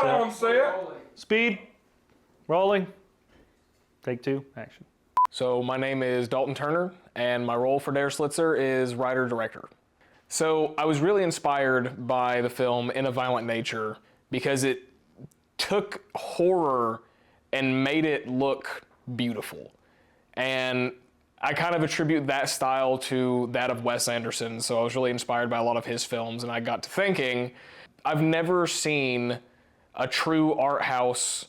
not on set. Speed. Rolling. Take 2. Action. So my name is Dalton Turner, and my role for Der Schlitzer is writer-director. So I was really inspired by the film In a Violent Nature because it took horror and made it look beautiful. And I kind of attribute that style to that of Wes Anderson, so I was really inspired by a lot of his films, and I got to thinking, I've never seen a true art house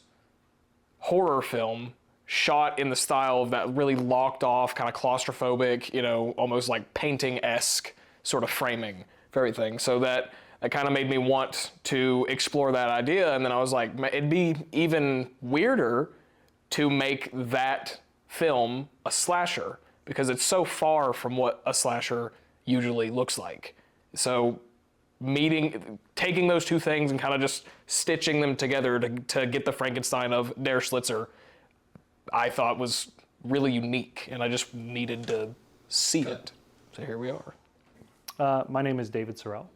horror film shot in the style of that really locked off, kind of claustrophobic, almost like painting-esque sort of framing for everything. So that kind of made me want to explore that idea, and then I was like, it'd be even weirder to make that film a slasher, because it's so far from what a slasher usually looks like. So taking those two things and kind of just stitching them together to get the Frankenstein of Der Schlitzer, I thought was really unique, and I just needed to see it. So here we are. My name is David Sorrell.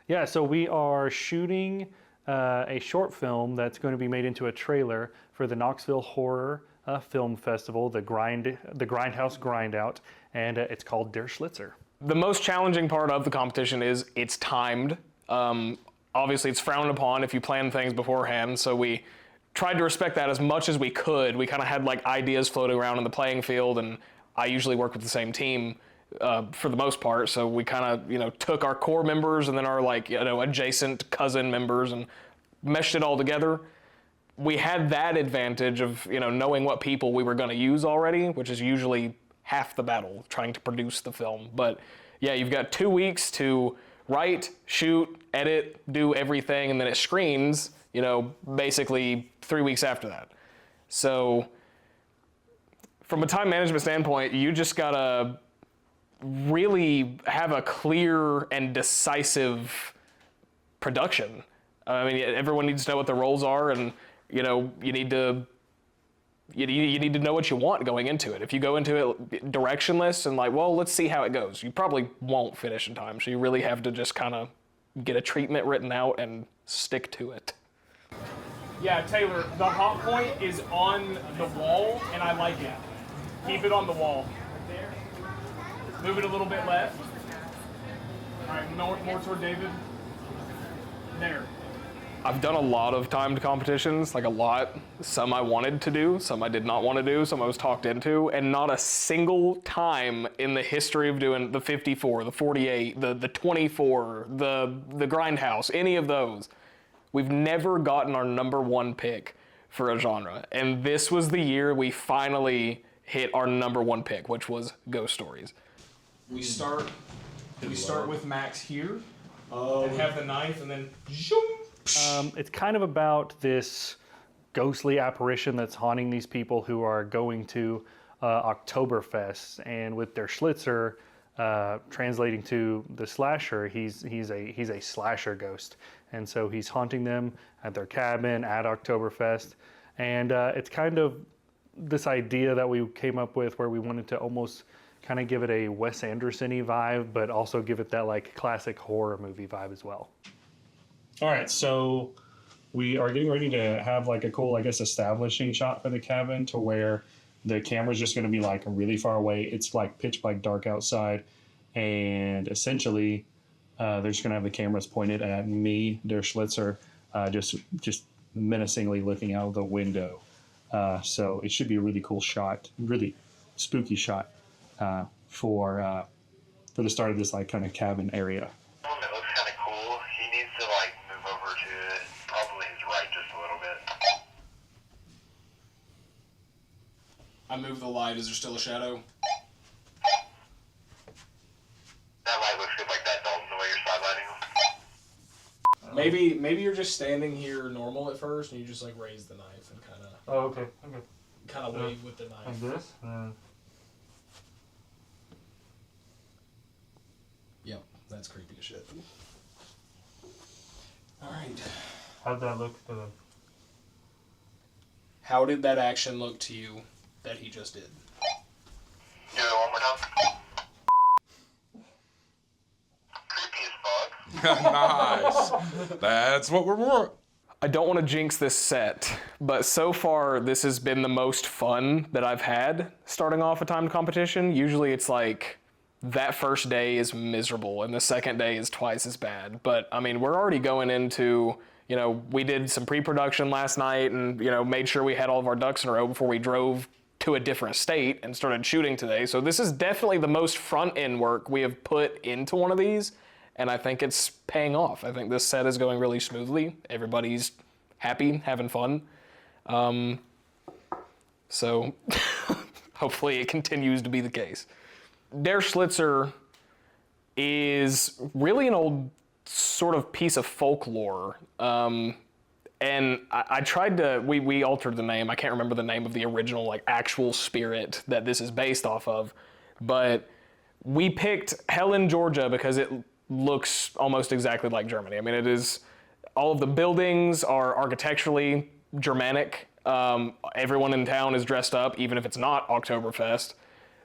Yeah, so we are shooting a short film that's going to be made into a trailer for the Knoxville Horror Film Festival, the Grindhouse Grindout, and it's called Der Schlitzer. The most challenging part of the competition is it's timed. Obviously, it's frowned upon if you plan things beforehand, so we tried to respect that as much as we could. We kind of had like ideas floating around in the playing field, and I usually work with the same team for the most part, so we kind of took our core members and then our adjacent cousin members and meshed it all together. We had that advantage of knowing what people we were going to use already, which is usually half the battle trying to produce the film. But yeah, you've got 2 weeks to write, shoot, edit, do everything, and then it screens basically 3 weeks after that. So from a time management standpoint, you just gotta really have a clear and decisive production. I mean, everyone needs to know what the roles are, and you need to know what you want going into it. If you go into it directionless and let's see how it goes, you probably won't finish in time. So you really have to just kind of get a treatment written out and stick to it. Yeah, Taylor, the hot point is on the wall, and I like it. Keep it on the wall. Move it a little bit left. All right, more toward David. There. I've done a lot of timed competitions, like a lot. Some I wanted to do, some I did not want to do, some I was talked into, and not a single time in the history of doing the 54, the 48, the 24, the Grindhouse, any of those, we've never gotten our number 1 pick for a genre. And this was the year we finally hit our number 1 pick, which was Ghost Stories. We start with Max here, and have the knife, and then zoom. It's kind of about this ghostly apparition that's haunting these people who are going to Oktoberfest, and with Der Schlitzer, translating to the slasher, he's a slasher ghost, and so he's haunting them at their cabin at Oktoberfest, and it's kind of this idea that we came up with where we wanted to almost kind of give it a Wes Anderson-y vibe, but also give it that classic horror movie vibe as well. All right, so we are getting ready to have a cool, establishing shot for the cabin to where the camera's just going to be really far away. It's pitch black dark outside, and essentially they're just going to have the cameras pointed at me, Der Schlitzer, just menacingly looking out of the window. So it should be a really cool shot, really spooky shot for the start of this kind of cabin area. It looks kind of cool. He needs to move over to probably his right just a little bit. I move the light. Is there still a shadow? That light looks good like that, Dalton, the way you're sidelining him. Maybe you're just standing here normal at first, and you just raise the knife and kind of. Oh, okay. Kind of wave with the knife. Like this? Yep, that's creepy as shit. All right. How'd that look to the... How did that action look to you that he just did? Do it one more time. Creepy as fuck. Nice. That's what we're more. I don't want to jinx this set, but so far this has been the most fun that I've had starting off a timed competition. Usually it's like that first day is miserable and the second day is twice as bad. But I mean, we're already going into, you know, we did some pre-production last night and, you know, made sure we had all of our ducks in a row before we drove to a different state and started shooting today. So this is definitely the most front-end work we have put into one of these, and I think it's paying off. I think this set is going really smoothly. Everybody's happy, having fun. So hopefully it continues to be the case. Der Schlitzer is really an old sort of piece of folklore. And I tried to, we altered the name. I can't remember the name of the original, like, actual spirit that this is based off of. But we picked Helen, Georgia, because it looks almost exactly like Germany. I mean, it is, all of the buildings are architecturally Germanic. Everyone in town is dressed up, even if it's not Oktoberfest.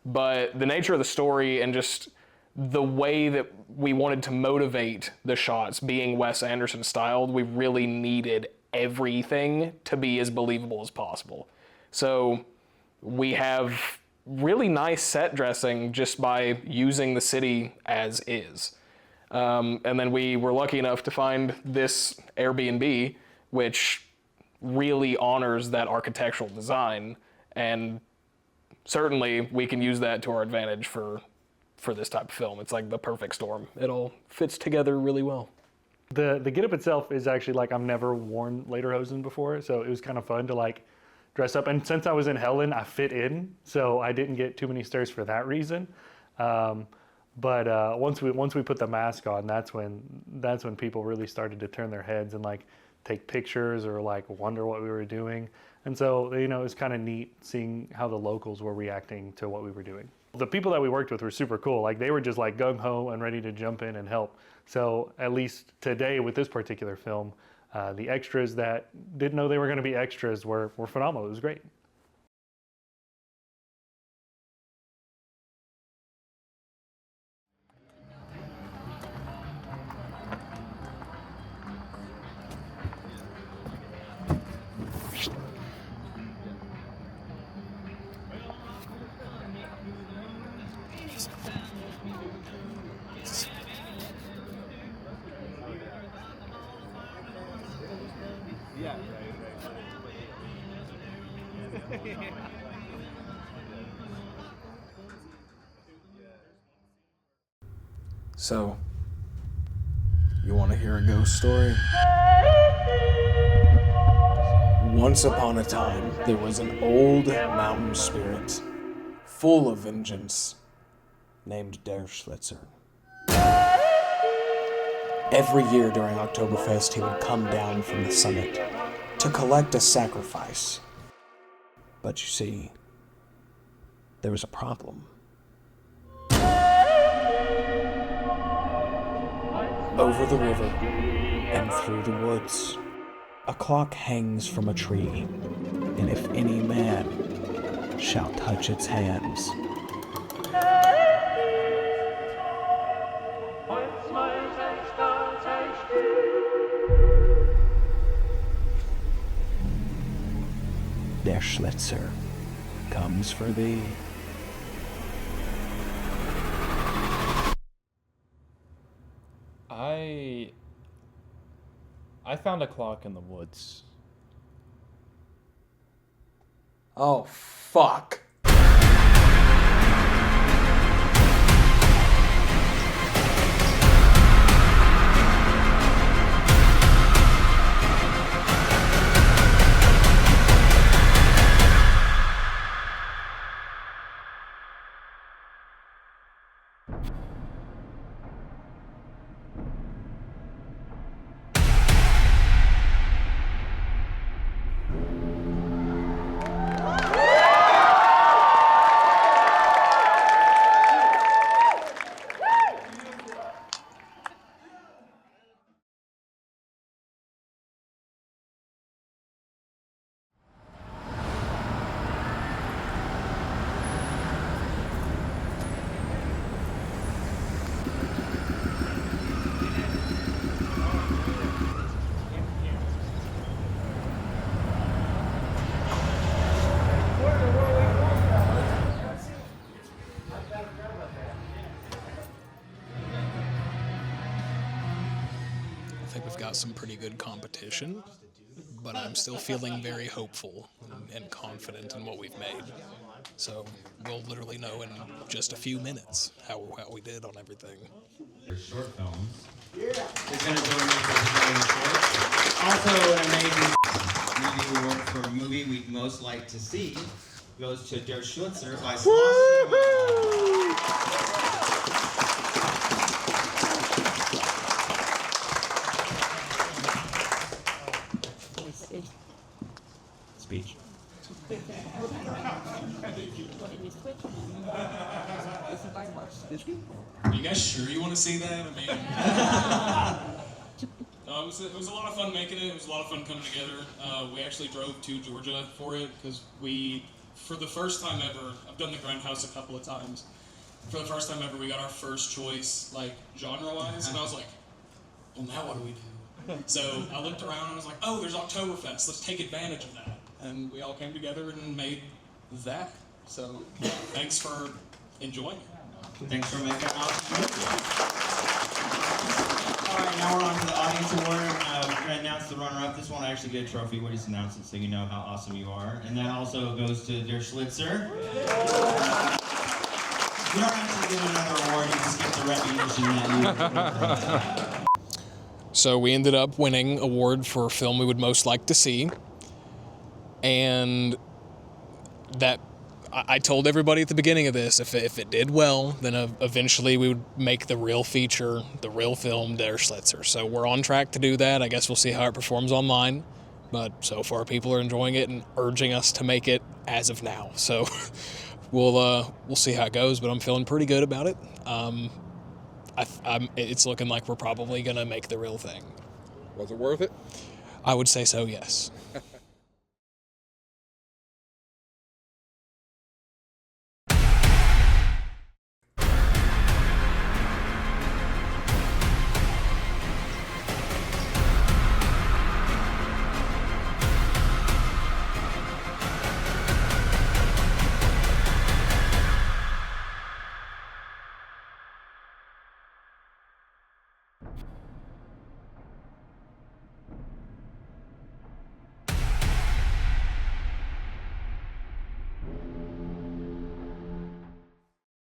But the nature of the story and just the way that we wanted to motivate the shots, being Wes Anderson styled, we really needed everything to be as believable as possible. So we have really nice set dressing just by using the city as is. And then we were lucky enough to find this Airbnb, which really honors that architectural design, and certainly we can use that to our advantage for this type of film. It's like the perfect storm. It all fits together really well. The getup itself is actually like, I've never worn lederhosen before, so it was kind of fun to like dress up. And since I was in Helen, I fit in, so I didn't get too many stares for that reason. But once we put the mask on, that's when people really started to turn their heads and like take pictures or like wonder what we were doing. And so, you know, it was kind of neat seeing how the locals were reacting to what we were doing. The people that we worked with were super cool. Like, they were just like gung-ho and ready to jump in and help. So at least today with this particular film, the extras that didn't know they were going to be extras were phenomenal. It was great. So, you want to hear a ghost story? Once upon a time, there was an old mountain spirit, full of vengeance, named Der Schlitzer. Every year during Oktoberfest, he would come down from the summit to collect a sacrifice. But you see, there was a problem. Over the river and through the woods, a clock hangs from a tree, and if any man shall touch its hands, Der Schlitzer comes for thee. I found a clock in the woods. Oh, fuck. think we've got some pretty good competition, but I'm still feeling very hopeful and confident in what we've made. So we'll literally know in just a few minutes how we did on everything. Short films. Is going to join me for the short. Also, an amazing movie award for a movie we'd most like to see goes to Der Schlitzer by Speech. Are you guys sure you want to see that? I mean, it was a lot of fun making it. It was a lot of fun coming together. We actually drove to Georgia for it because for the first time ever, I've done the Grindhouse a couple of times. For the first time ever, we got our first choice, like, genre-wise, and I was like, well, now what do we do? So I looked around and I was like, oh, there's Oktoberfest. Let's take advantage of that. And we all came together and made that. So thanks for enjoying it. Thanks for making it awesome. All right, now we're on to the audience award. We're going to announce the runner-up. This won't actually get a trophy. We'll just announce it so you know how awesome you are. And that also goes to Der Schlitzer. You don't actually get another award. You just get the recognition that you. So we ended up winning award for film we would most like to see. And that I told everybody at the beginning of this, if it did well, then eventually we would make the real feature, the real film, Der Schlitzer. So we're on track to do that. I guess we'll see how it performs online. But so far people are enjoying it and urging us to make it as of now. So we'll see how it goes, but I'm feeling pretty good about it. It's looking like we're probably going to make the real thing. Was it worth it? I would say so, yes.